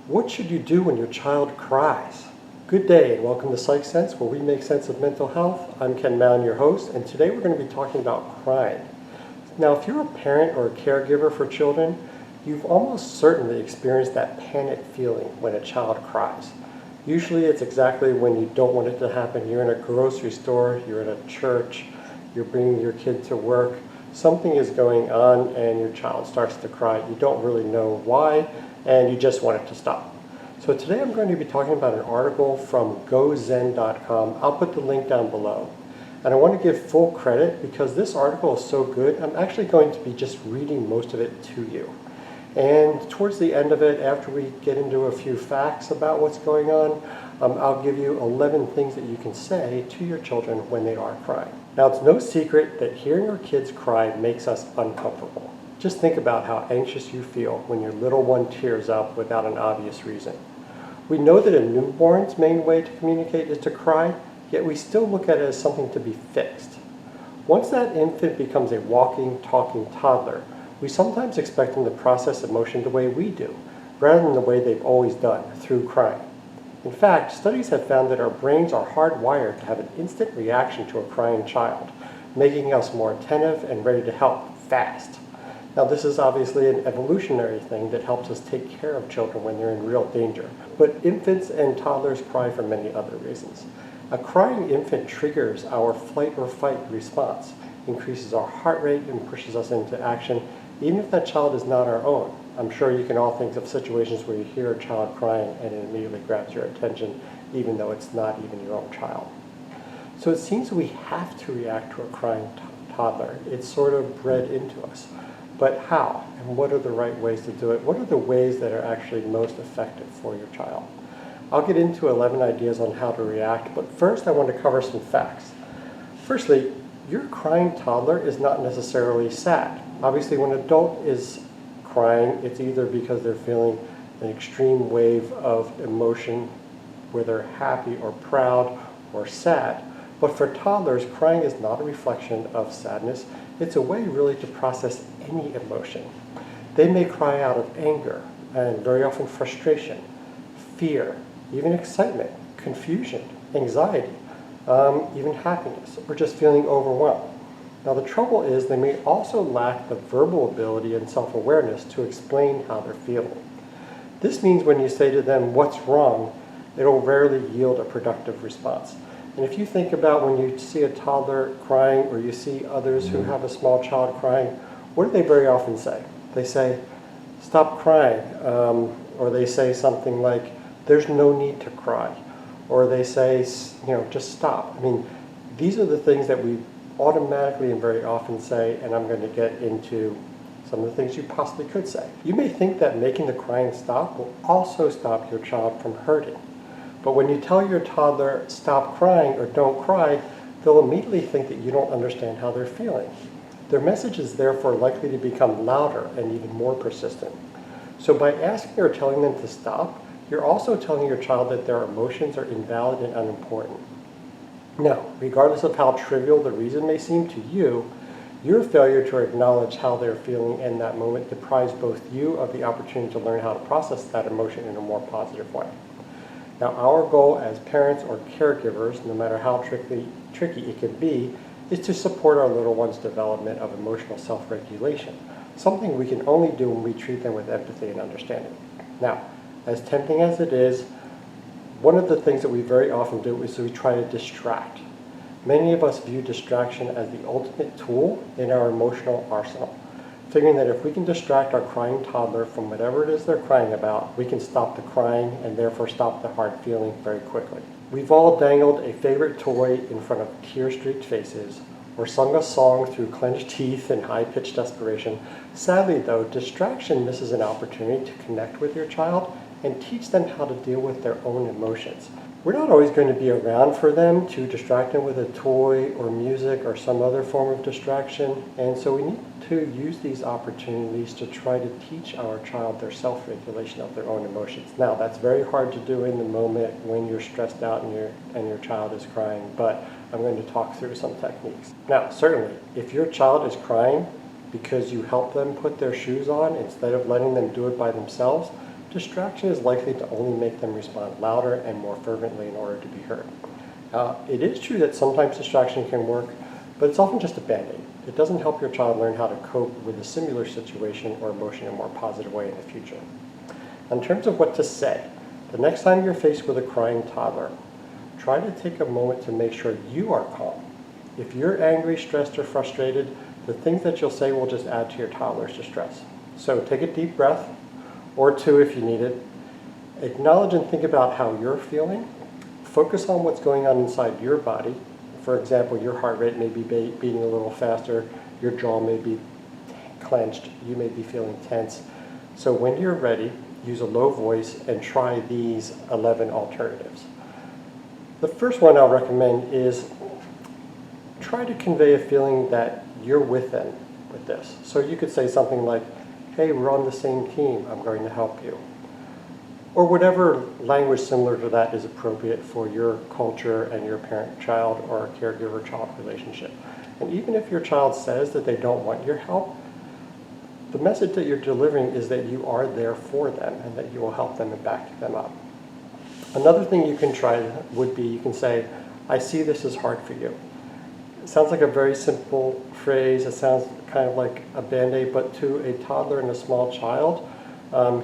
What should you do when your child cries? Good day and welcome to Psych Sense, where we make sense of mental health. I'm Ken Mallon, your host, and today we're going to be talking about crying. Now, if you're a parent or a caregiver for children, you've almost certainly experienced that panic feeling when a child cries. Usually it's exactly when you don't want it to happen. You're in a grocery store, you're in a church, you're bringing your kid to work. Something is going on and your child starts to cry. You don't really know why, and you just want it to stop. So today I'm going to be talking about an article from gozen.com. I'll put the link down below. And I want to give full credit because this article is so good, I'm actually going to be just reading most of it to you. And towards the end of it, after we get into a few facts about what's going on, I'll give you 11 things that you can say to your children when they are crying. Now, it's no secret that hearing our kids cry makes us uncomfortable. Just think about how anxious you feel when your little one tears up without an obvious reason. We know that a newborn's main way to communicate is to cry, yet we still look at it as something to be fixed. Once that infant becomes a walking, talking toddler, we sometimes expect them to process emotion the way we do, rather than the way they've always done, through crying. In fact, studies have found that our brains are hardwired to have an instant reaction to a crying child, making us more attentive and ready to help fast. Now, this is obviously an evolutionary thing that helps us take care of children when they're in real danger. But infants and toddlers cry for many other reasons. A crying infant triggers our flight or fight response, increases our heart rate, and pushes us into action, even if that child is not our own. I'm sure you can all think of situations where you hear a child crying and it immediately grabs your attention, even though it's not even your own child. So it seems we have to react to a crying toddler. It's sort of bred into us. But how? And what are the right ways to do it? What are the ways that are actually most effective for your child? I'll get into 11 ideas on how to react, but first I want to cover some facts. Firstly, your crying toddler is not necessarily sad. Obviously, when an adult is crying, it's either because they're feeling an extreme wave of emotion, where they're happy or proud or sad. But for toddlers, crying is not a reflection of sadness. It's a way really to process any emotion. They may cry out of anger, and very often frustration, fear, even excitement, confusion, anxiety, even happiness, or just feeling overwhelmed. Now, the trouble is they may also lack the verbal ability and self-awareness to explain how they're feeling. This means when you say to them, "What's wrong?" it'll rarely yield a productive response. And if you think about when you see a toddler crying or you see others who have a small child crying, what do they very often say? They say, "Stop crying," or they say something like, "There's no need to cry," or they say, "Just stop." I mean, these are the things that we automatically and very often say, and I'm going to get into some of the things you possibly could say. You may think that making the crying stop will also stop your child from hurting. But when you tell your toddler, "Stop crying" or "Don't cry," they'll immediately think that you don't understand how they're feeling. Their message is therefore likely to become louder and even more persistent. So by asking or telling them to stop, you're also telling your child that their emotions are invalid and unimportant. Now, regardless of how trivial the reason may seem to you, your failure to acknowledge how they're feeling in that moment deprives both you of the opportunity to learn how to process that emotion in a more positive way. Now, our goal as parents or caregivers, no matter how tricky it can be, is to support our little ones' development of emotional self-regulation, something we can only do when we treat them with empathy and understanding. Now, as tempting as it is, one of the things that we very often do is we try to distract. Many of us view distraction as the ultimate tool in our emotional arsenal, figuring that if we can distract our crying toddler from whatever it is they're crying about, we can stop the crying and therefore stop the hard feeling very quickly. We've all dangled a favorite toy in front of tear-streaked faces, or sung a song through clenched teeth and high-pitched desperation. Sadly, though, distraction misses an opportunity to connect with your child and teach them how to deal with their own emotions. We're not always going to be around for them to distract them with a toy or music or some other form of distraction, and so we need to use these opportunities to try to teach our child their self-regulation of their own emotions. Now, that's very hard to do in the moment when you're stressed out and your child is crying, but I'm going to talk through some techniques. Now, certainly, if your child is crying because you help them put their shoes on instead of letting them do it by themselves, distraction is likely to only make them respond louder and more fervently in order to be heard. It is true that sometimes distraction can work, but it's often just a band-aid. It doesn't help your child learn how to cope with a similar situation or emotion in a more positive way in the future. In terms of what to say, the next time you're faced with a crying toddler, try to take a moment to make sure you are calm. If you're angry, stressed, or frustrated, the things that you'll say will just add to your toddler's distress. So take a deep breath, or two if you need it. Acknowledge and think about how you're feeling. Focus on what's going on inside your body. For example, your heart rate may be beating a little faster, your jaw may be clenched, you may be feeling tense. So when you're ready, use a low voice and try these 11 alternatives. The first one I'll recommend is try to convey a feeling that you're with them with this. So you could say something like, hey, we're on the same team, I'm going to help you. Or whatever language similar to that is appropriate for your culture and your parent-child or caregiver-child relationship. And even if your child says that they don't want your help, the message that you're delivering is that you are there for them and that you will help them and back them up. Another thing you can try would be, you can say, I see this is hard for you. It sounds like a very simple phrase. It sounds kind of like a band-aid, but to a toddler and a small child,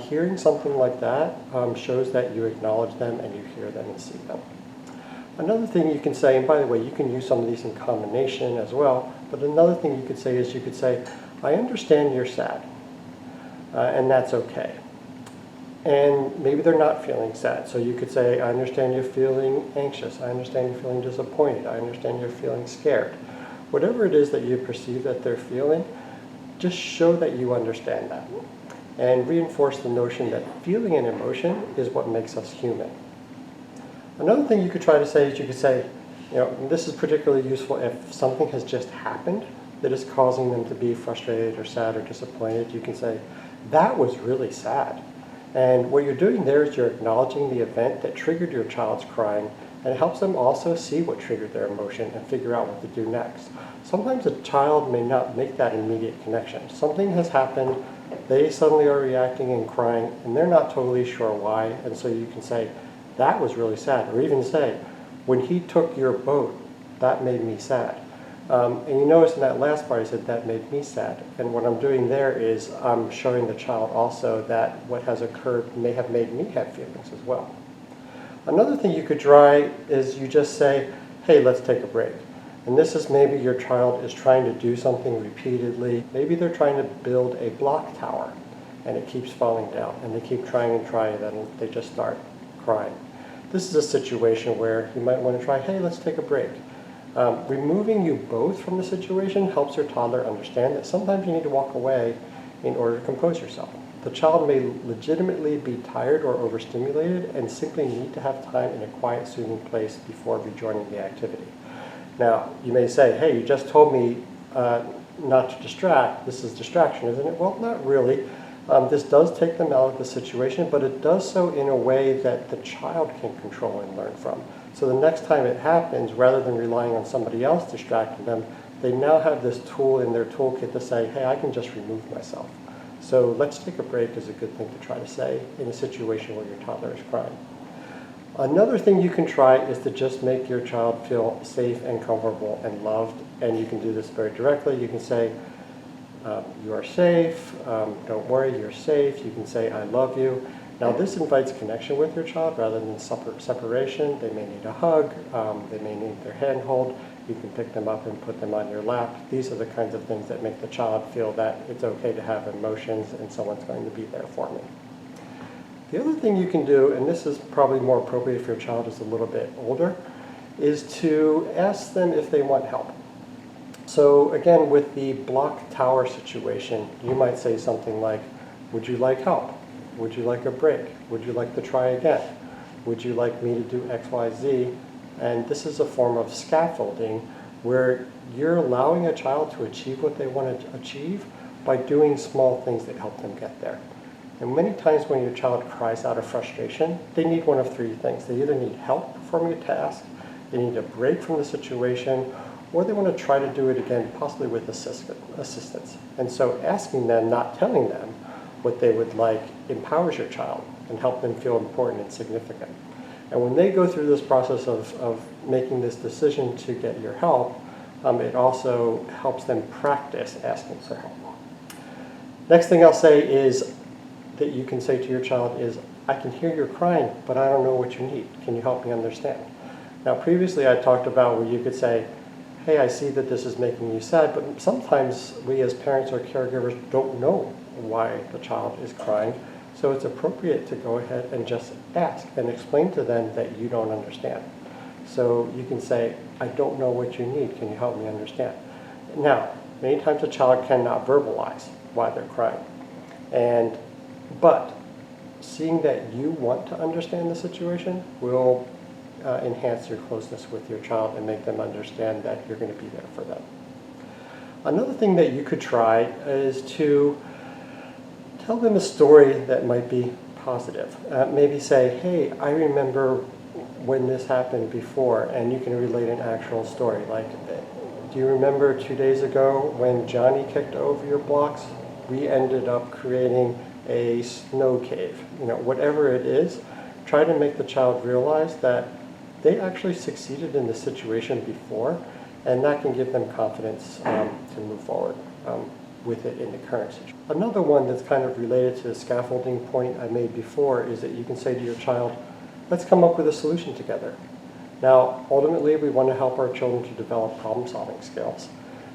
hearing something like that shows that you acknowledge them and you hear them and see them. Another thing you can say, and by the way, you can use some of these in combination as well, but another thing you could say is you could say, I understand you're sad, and that's okay. And maybe they're not feeling sad, so you could say, I understand you're feeling anxious, I understand you're feeling disappointed, I understand you're feeling scared. Whatever it is that you perceive that they're feeling, just show that you understand that. And reinforce the notion that feeling an emotion is what makes us human. Another thing you could try to say is you could say, this is particularly useful if something has just happened that is causing them to be frustrated or sad or disappointed. You can say, that was really sad. And what you're doing there is you're acknowledging the event that triggered your child's crying, and it helps them also see what triggered their emotion and figure out what to do next. Sometimes a child may not make that immediate connection. Something has happened, they suddenly are reacting and crying, and they're not totally sure why, and so you can say, that was really sad. Or even say, when he took your boat, that made me sad. And you notice in that last part, I said, that made me sad. And what I'm doing there is I'm showing the child also that what has occurred may have made me have feelings as well. Another thing you could try is you just say, hey, let's take a break. And this is maybe your child is trying to do something repeatedly. Maybe they're trying to build a block tower and it keeps falling down. And they keep trying and trying, and then they just start crying. This is a situation where you might want to try, hey, let's take a break. Removing you both from the situation helps your toddler understand that sometimes you need to walk away in order to compose yourself. The child may legitimately be tired or overstimulated and simply need to have time in a quiet, soothing place before rejoining the activity. Now, you may say, hey, you just told me not to distract. This is distraction, isn't it? Well, not really. This does take them out of the situation, but it does so in a way that the child can control and learn from. So the next time it happens, rather than relying on somebody else distracting them, they now have this tool in their toolkit to say, hey, I can just remove myself. So let's take a break is a good thing to try to say in a situation where your toddler is crying. Another thing you can try is to just make your child feel safe and comfortable and loved, and you can do this very directly. You can say, you are safe, don't worry, you're safe. You can say, I love you. Now this invites connection with your child rather than separation. They may need a hug, they may need their hand hold. You can pick them up and put them on your lap. These are the kinds of things that make the child feel that it's okay to have emotions and someone's going to be there for me. The other thing you can do, and this is probably more appropriate if your child is a little bit older, is to ask them if they want help. So again, with the block tower situation, you might say something like, would you like help? Would you like a break? Would you like to try again? Would you like me to do X, Y, Z? And this is a form of scaffolding where you're allowing a child to achieve what they want to achieve by doing small things that help them get there. And many times when your child cries out of frustration, they need one of three things. They either need help performing a task, they need a break from the situation, or they want to try to do it again, possibly with assistance. And so asking them, not telling them what they would like, empowers your child. and help them feel important and significant. And when they go through this process of making this decision to get your help, it also helps them practice asking for help. Next thing I'll say is that you can say to your child is, I can hear you're crying, but I don't know what you need. Can you help me understand? Now previously I talked about where you could say, hey, I see that this is making you sad, but sometimes we as parents or caregivers don't know why the child is crying. So it's appropriate to go ahead and just ask and explain to them that you don't understand. So you can say, I don't know what you need. Can you help me understand? Now, many times a child cannot verbalize why they're crying. But seeing that you want to understand the situation will enhance your closeness with your child and make them understand that you're going to be there for them. Another thing that you could try is to tell them a story that might be positive. Maybe say, hey, I remember when this happened before, and you can relate an actual story. Like, do you remember 2 days ago when Johnny kicked over your blocks? We ended up creating a snow cave. Whatever it is, try to make the child realize that they actually succeeded in the situation before, and that can give them confidence to move forward with it in the current situation. Another one that's kind of related to the scaffolding point I made before is that you can say to your child, let's come up with a solution together. Now, ultimately, we want to help our children to develop problem-solving skills.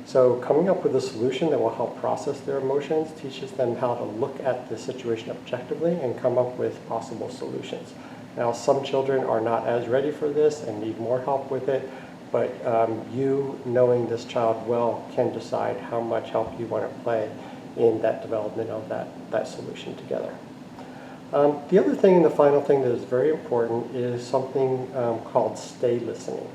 So coming up with a solution that will help process their emotions teaches them how to look at the situation objectively and come up with possible solutions. Now, some children are not as ready for this and need more help with it, but you, knowing this child well, can decide how much help you want to play in that development of that solution together. The other thing and the final thing that is very important is something called stay listening.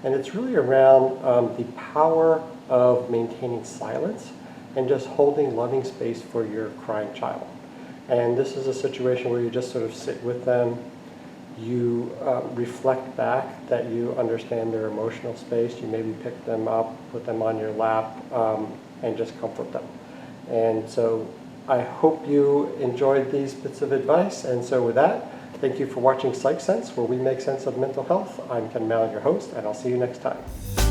And it's really around the power of maintaining silence and just holding loving space for your crying child. And this is a situation where you just sort of sit with them, you reflect back that you understand their emotional space, you maybe pick them up, put them on your lap, and just comfort them. And so I hope you enjoyed these bits of advice, and so with that, thank you for watching Psych Sense, where we make sense of mental health. I'm Ken Mallon, your host, and I'll see you next time.